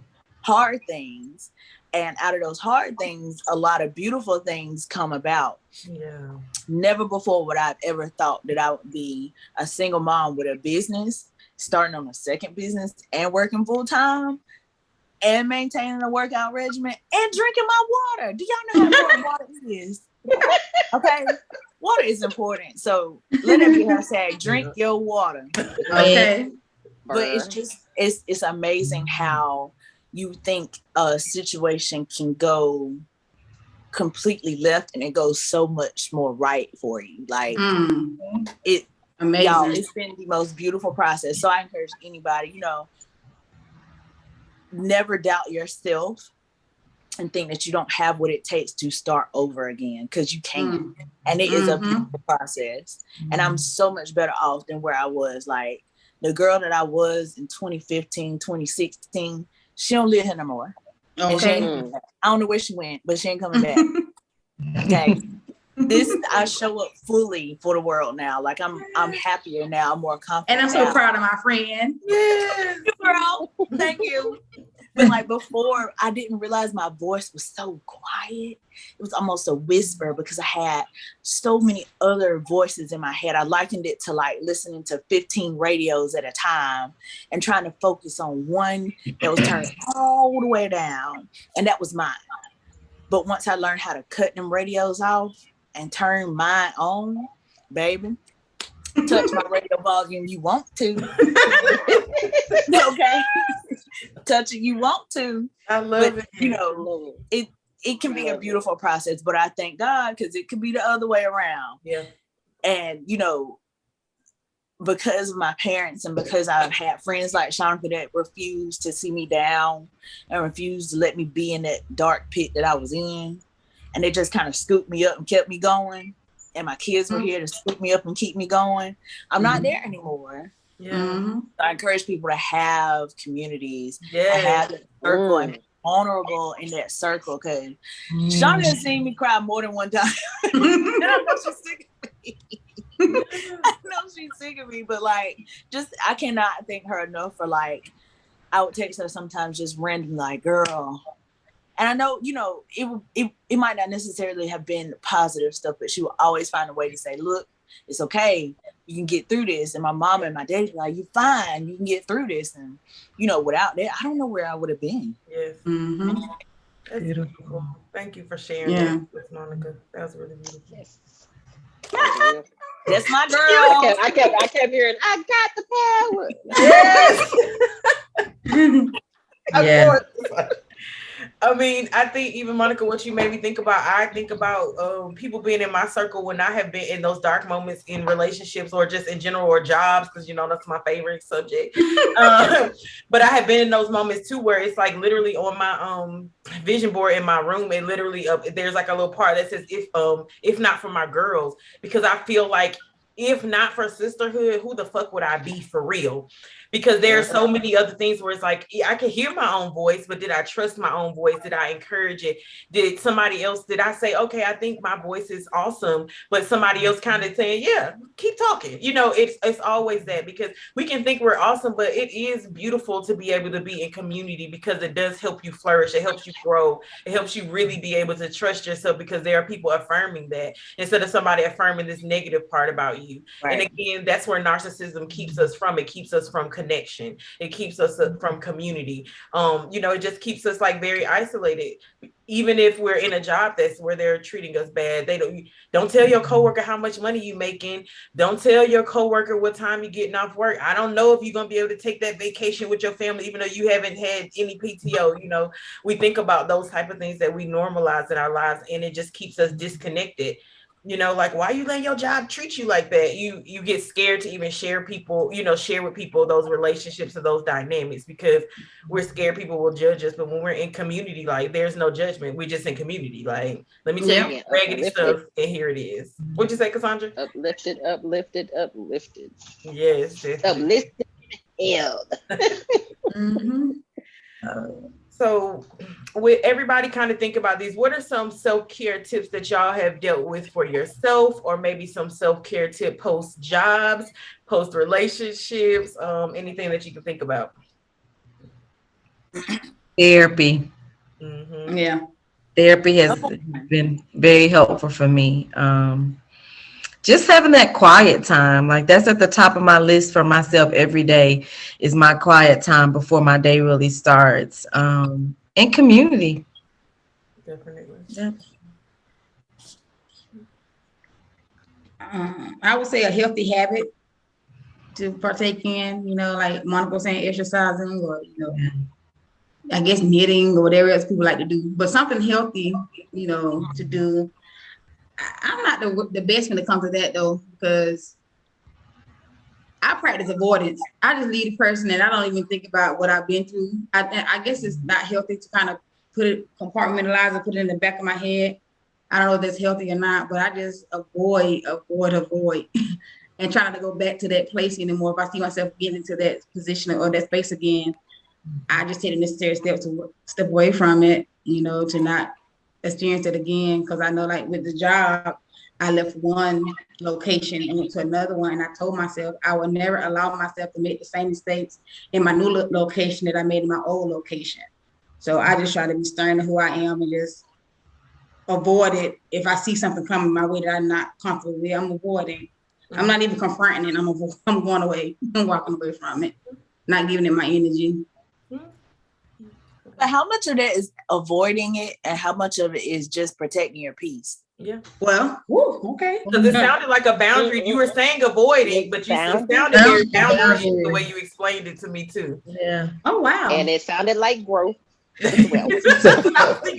Speaker 3: hard things, and out of those hard things a lot of beautiful things come about. Never before would I've ever thought that I would be a single mom with a business, starting on a second business and working full-time and maintaining a workout regimen and drinking my water. Do y'all know how important water is? Okay, water is important. So let it be hashtag drink your water.
Speaker 1: Okay.
Speaker 3: But it's amazing how you think a situation can go completely left and it goes so much more right for you. It amazing. Y'all, it's been the most beautiful process. So I encourage anybody, never doubt yourself. and think that you don't have what it takes to start over again, because you can't. And it is a beautiful process. And I'm so much better off than where I was. Like the girl that I was in 2015, 2016, she don't live here no more.
Speaker 1: Okay.
Speaker 3: I don't know where she went, but she ain't coming back. Okay. I show up fully for the world now. Like I'm happier now, I'm more confident.
Speaker 1: And I'm so proud of my friend.
Speaker 3: Yes, girl. Thank you. But like before, I didn't realize my voice was so quiet. It was almost a whisper because I had so many other voices in my head. I likened it to like listening to 15 radios at a time and trying to focus on one that was turned all the way down. And that was mine. But once I learned how to cut them radios off and turn mine on, baby, touch my radio volume you want to. Okay. Touch it you want to.
Speaker 2: I love it.
Speaker 3: You know, it can be a beautiful process, but I thank God because it could be the other way around.
Speaker 2: Yeah.
Speaker 3: And, you know, because of my parents and because I've had friends like Shanika that refused to see me down and refused to let me be in that dark pit that I was in. And they just kind of scooped me up and kept me going. And my kids were here to scoop me up and keep me going. I'm not there anymore.
Speaker 2: Yeah.
Speaker 3: I encourage people to have communities. Yeah. Have that circle and be vulnerable in that circle. Because Shanika has seen me cry more than one time. And I know she's sick of me. I know she's sick of me, but like, just I cannot thank her enough for like, I would text her sometimes just random like, girl. And I know, you know, it might not necessarily have been positive stuff, but she will always find a way to say, look, it's okay. You can get through this. And my mom and my daddy like, you fine. You can get through this. And, you know, without that, I don't know where I would have been.
Speaker 2: Yes. That's beautiful. Thank you for sharing that with Monica. That was really beautiful.
Speaker 4: Yes.
Speaker 3: That's my girl.
Speaker 4: I kept hearing, I got the power.
Speaker 2: Yes. I mean, I think even Monica, what you made me think about, I think about people being in my circle when I have been in those dark moments in relationships or just in general or jobs, because, you know, that's my favorite subject. But I have been in those moments too, where it's like literally on my vision board in my room, it literally, there's like a little part that says, if not for my girls, because I feel like if not for sisterhood, who the fuck would I be for real? Because there are so many other things where it's like, I can hear my own voice, but did I trust my own voice? Did I encourage it? Did I say, okay, I think my voice is awesome, but somebody else kind of saying, yeah, keep talking. You know, it's always that, because we can think we're awesome, but it is beautiful to be able to be in community, because it does help you flourish. It helps you grow. It helps you really be able to trust yourself, because there are people affirming that instead of somebody affirming this negative part about you. Right. And again, that's where narcissism keeps us from. It keeps us from connection. It keeps us from community. You know, it just keeps us like very isolated. Even if we're in a job that's where they're treating us bad, they don't tell your coworker how much money you making. Don't tell your coworker what time you're getting off work. I don't know if you're gonna be able to take that vacation with your family, even though you haven't had any PTO. You know, we think about those type of things that we normalize in our lives, and it just keeps us disconnected. You know, like, why you letting your job treat you like that? You get scared to even share with people those relationships or those dynamics, because we're scared people will judge us. But when we're in community, like, there's no judgment. We're just in community. Like, let me tell you raggedy stuff, and here it is. What'd you say, Cassandra?
Speaker 4: Uplifted, uplifted, uplifted.
Speaker 2: Yes.
Speaker 4: Uplifted, held.
Speaker 2: So with everybody kind of think about these, what are some self-care tips that y'all have dealt with for yourself, or maybe some self-care tip post jobs, post relationships, anything that you can think about?
Speaker 5: Therapy.
Speaker 1: Yeah.
Speaker 5: Therapy has been very helpful for me. Just having that quiet time, like that's at the top of my list for myself every day, is my quiet time before my day really starts. And community.
Speaker 2: Definitely.
Speaker 5: Yeah.
Speaker 1: I would say a healthy habit to partake in, you know, like Monica was saying, exercising, or, you know, I guess knitting or whatever else people like to do, but something healthy, you know, to do. I'm not the best when it comes to that though, because I practice avoidance. I just leave the person and I don't even think about what I've been through. I guess it's not healthy to kind of put it, compartmentalize it, put it in the back of my head. I don't know if that's healthy or not, but I just avoid, and trying to go back to that place anymore. If I see myself getting into that position or that space again, I just take the necessary steps to step away from it, you know, to not experience it again. Because I know, like with the job, I left one location and went to another one, and I told myself I would never allow myself to make the same mistakes in my new location that I made in my old location. So I just try to be stern to who I am and just avoid it. If I see something coming my way that I'm not comfortable with, I'm avoiding. I'm not even confronting it. I'm going away. I'm walking away from it, not giving it my energy.
Speaker 3: But how much of that is avoiding it, and how much of it is just protecting your peace?
Speaker 2: Yeah.
Speaker 1: Well, okay.
Speaker 2: Because it sounded like a boundary. You were saying avoiding, but you sounded very boundary the way you explained it to me too.
Speaker 5: Yeah.
Speaker 1: Oh wow.
Speaker 4: And it sounded like growth as well.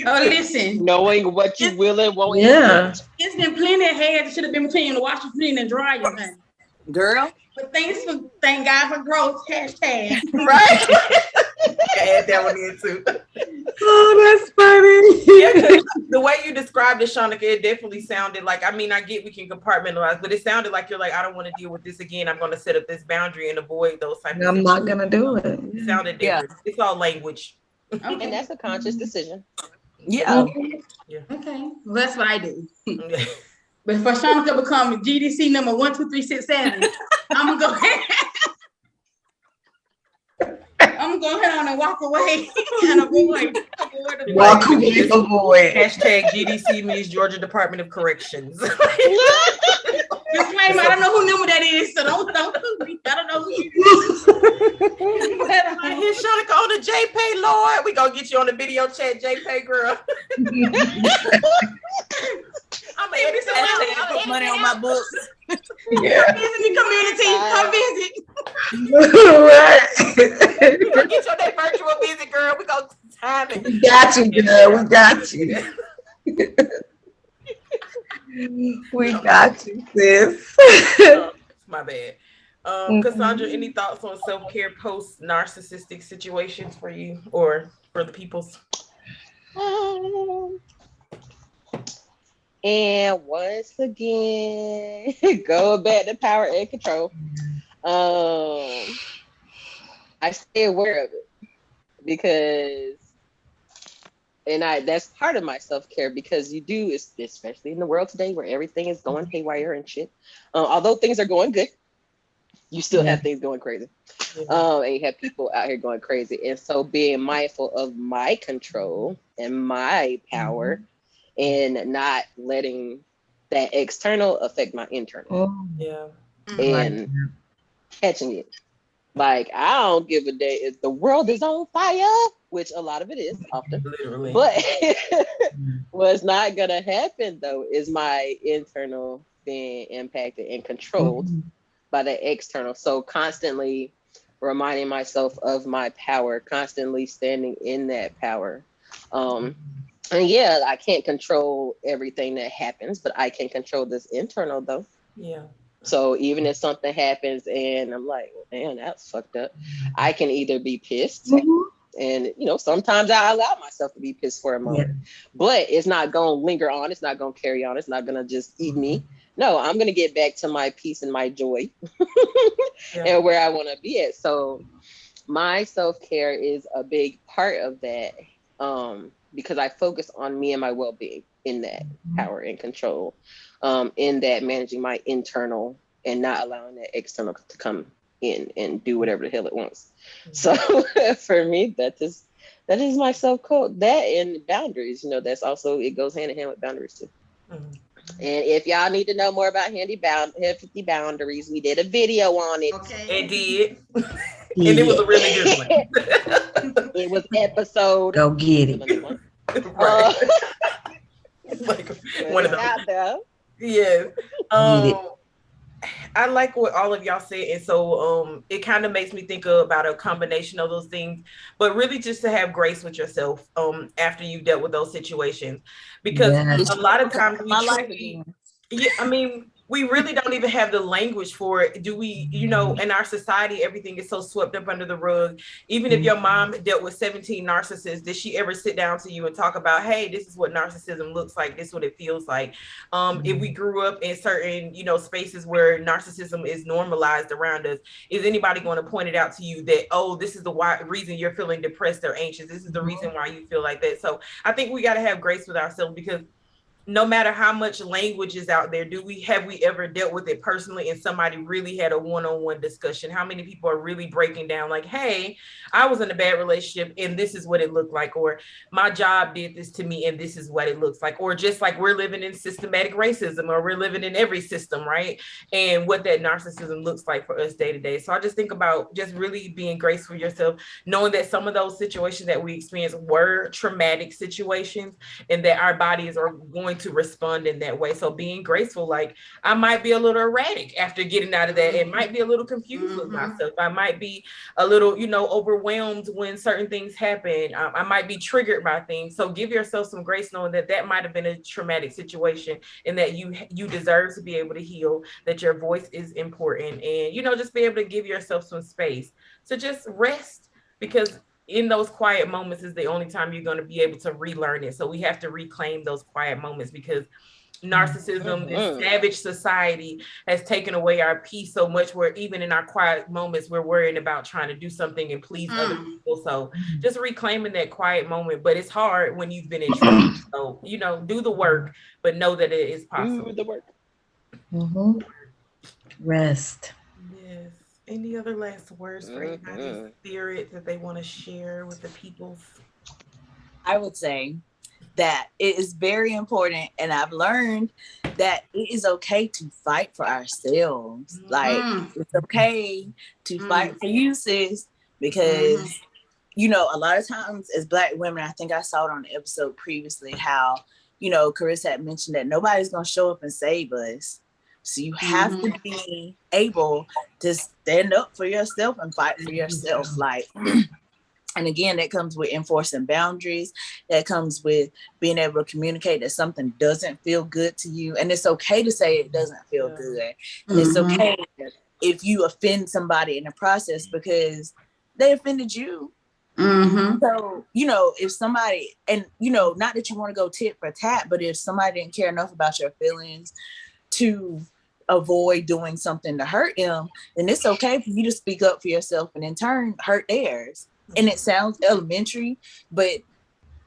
Speaker 1: Oh, listen.
Speaker 4: Knowing what you will and won't.
Speaker 5: Yeah.
Speaker 1: It's been plenty of hair that should have been between the washing machine and dryer, honey.
Speaker 3: Girl.
Speaker 1: But thank God for growth. Hashtag.
Speaker 2: Right. Add that one in too.
Speaker 5: Oh, that's funny.
Speaker 2: Yeah, the way you described it, Shanika, it definitely sounded like, I mean, I get we can compartmentalize, but it sounded like you're like, I don't want to deal with this again. I'm going to set up this boundary and avoid those types of
Speaker 5: I'm not gonna do it.
Speaker 2: It sounded different. Yeah. It's all language.
Speaker 1: Okay.
Speaker 4: And that's a conscious decision.
Speaker 3: Yeah.
Speaker 1: Okay. Yeah. Okay. Well, that's what I do. But for Shanika to become GDC number 12367, I'm gonna go ahead. I'm gonna go ahead on and walk away and avoid.
Speaker 5: Walk away, avoid.
Speaker 2: Hashtag GDC means Georgia Department of Corrections.
Speaker 1: Disclaimer, I don't know who number that is, so don't me. I don't know who you
Speaker 2: I hear Shanika on the JPay, Lord. We gonna get you on the video chat, JPay girl. I'm gonna edit
Speaker 3: that. Put money on my books.
Speaker 1: Yeah. Visit the community. Come visit.
Speaker 5: Right.
Speaker 2: We gonna get you on that virtual visit, girl. We gonna time it.
Speaker 5: We got you, girl. We got you. We got you, sis.
Speaker 2: My bad. Cassandra, any thoughts on self-care post narcissistic situations for you or for the peoples?
Speaker 4: And once again, go back to power and control. I stay aware of it because, and that's part of my self-care, because you do, especially in the world today where everything is going haywire and shit. Although things are going good, you still have things going crazy. And you have people out here going crazy. And so being mindful of my control and my power and not letting that external affect my internal. And catching it. Like, I don't give a day if the world is on fire, which a lot of it is often. Literally. But what's not gonna happen though is my internal being impacted and controlled by the external. So constantly reminding myself of my power, constantly standing in that power. And yeah, I can't control everything that happens, but I can control this internal though.
Speaker 2: Yeah.
Speaker 4: So even if something happens and I'm like, well, man, that's fucked up, I can either be pissed, and you know, sometimes I allow myself to be pissed for a moment, but it's not gonna linger on, it's not gonna carry on, it's not gonna just eat me. No, I'm gonna get back to my peace and my joy and where I want to be at. So my self-care is a big part of that, because I focus on me and my well-being in that power and control, in that managing my internal and not allowing that external to come in and do whatever the hell it wants. So for me, that is my self-code. That and boundaries, you know, that's also, it goes hand in hand with boundaries too. And if y'all need to know more about healthy boundaries, we did a video on it.
Speaker 2: It did. And it was a really good one.
Speaker 4: It was episode.
Speaker 5: Go get it.
Speaker 2: Right. Like one of those. Yes. I like what all of y'all said, and so it kind of makes me think about a combination of those things, but really just to have grace with yourself after you've dealt with those situations, because a lot of times I mean, we really don't even have the language for it. Do we, you know, in our society, everything is so swept up under the rug. Even if your mom dealt with 17 narcissists, did she ever sit down to you and talk about, hey, this is what narcissism looks like, this is what it feels like? If we grew up in certain, you know, spaces where narcissism is normalized around us, is anybody going to point it out to you that, oh, this is the reason you're feeling depressed or anxious, this is the reason why you feel like that? So I think we got to have grace with ourselves, because no matter how much language is out there, have we ever dealt with it personally and somebody really had a one-on-one discussion? How many people are really breaking down like, hey, I was in a bad relationship and this is what it looked like, or my job did this to me and this is what it looks like, or just like we're living in systematic racism, or we're living in every system, right? And what that narcissism looks like for us day to day. So I just think about just really being graceful yourself, knowing that some of those situations that we experienced were traumatic situations and that our bodies are going to respond in that way. So being graceful, like I might be a little erratic after getting out of that. It might be a little confused with myself. I might be a little, you know, overwhelmed when certain things happen. I might be triggered by things. So give yourself some grace, knowing that that might have been a traumatic situation and that you deserve to be able to heal, that your voice is important, and, you know, just be able to give yourself some space to just rest, because in those quiet moments is the only time you're going to be able to relearn it. So we have to reclaim those quiet moments, because narcissism, this savage society has taken away our peace so much, where even in our quiet moments, we're worrying about trying to do something and please other people. So just reclaiming that quiet moment, but it's hard when you've been in trouble. So, you know, do the work, but know that it is possible.
Speaker 4: Do the work.
Speaker 5: Rest.
Speaker 2: Yes. Any other last words for anybody's spirit that they want to share with the people?
Speaker 3: I would say that it is very important, and I've learned that it is okay to fight for ourselves. Like, it's okay to fight for you, sis, because, you know, a lot of times as Black women, I think I saw it on the episode previously, how, you know, Carissa had mentioned that nobody's going to show up and save us. So you have to be able to stand up for yourself and fight for yourself. Like, and again, that comes with enforcing boundaries. That comes with being able to communicate that something doesn't feel good to you. And it's okay to say it doesn't feel good. It's okay if you offend somebody in the process, because they offended you. So, you know, if somebody, and, you know, not that you want to go tit for tat, but if somebody didn't care enough about your feelings to avoid doing something to hurt them, then it's okay for you to speak up for yourself and in turn hurt theirs. And it sounds elementary, but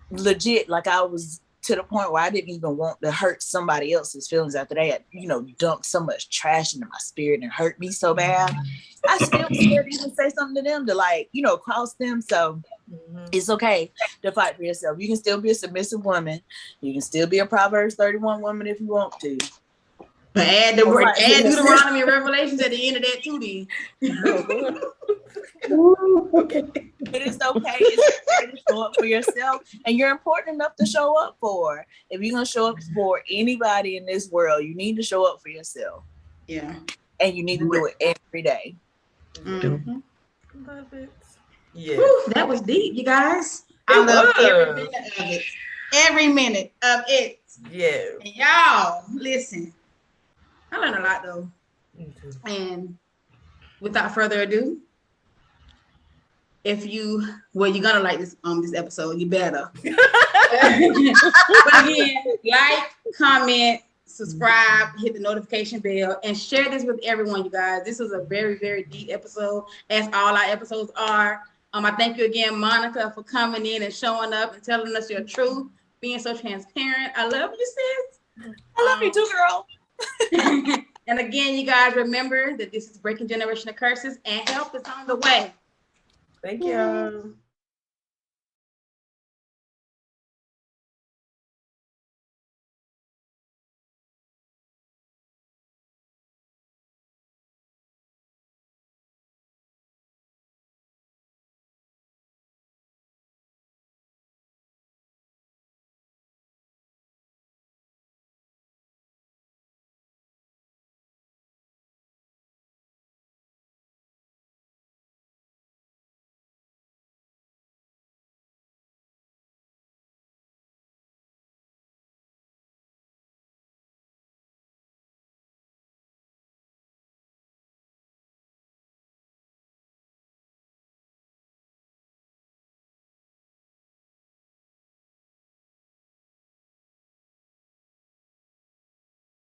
Speaker 3: legit, like I was to the point where I didn't even want to hurt somebody else's feelings after they had, you know, dumped so much trash into my spirit and hurt me so bad. I still scared to even say something to them to, like, you know, cross them. So it's okay to fight for yourself. You can still be a submissive woman. You can still be a Proverbs 31 woman if you want to.
Speaker 1: But add Deuteronomy and Revelations at the end of that too, then.
Speaker 3: Okay. But it's okay. It's okay to show up for yourself, and you're important enough to show up for. If you're gonna show up for anybody in this world, you need to show up for yourself.
Speaker 1: Yeah.
Speaker 3: And you need to do it every day.
Speaker 2: Love it. Yeah.
Speaker 1: That was deep, you guys. I love every minute of it. Every minute of it.
Speaker 2: Yeah.
Speaker 1: And y'all, listen. I learned a lot though. And without further ado, you're gonna like this episode, you better. But again, like, comment, subscribe, hit the notification bell, and share this with everyone, you guys. This is a very, very deep episode, as all our episodes are. I thank you again, Monica, for coming in and showing up and telling us your truth, being so transparent. I love you, sis.
Speaker 3: I love you too, girl.
Speaker 1: And again, you guys, remember that this is Breaking Generational Curses, and help is on the way.
Speaker 2: Thank you.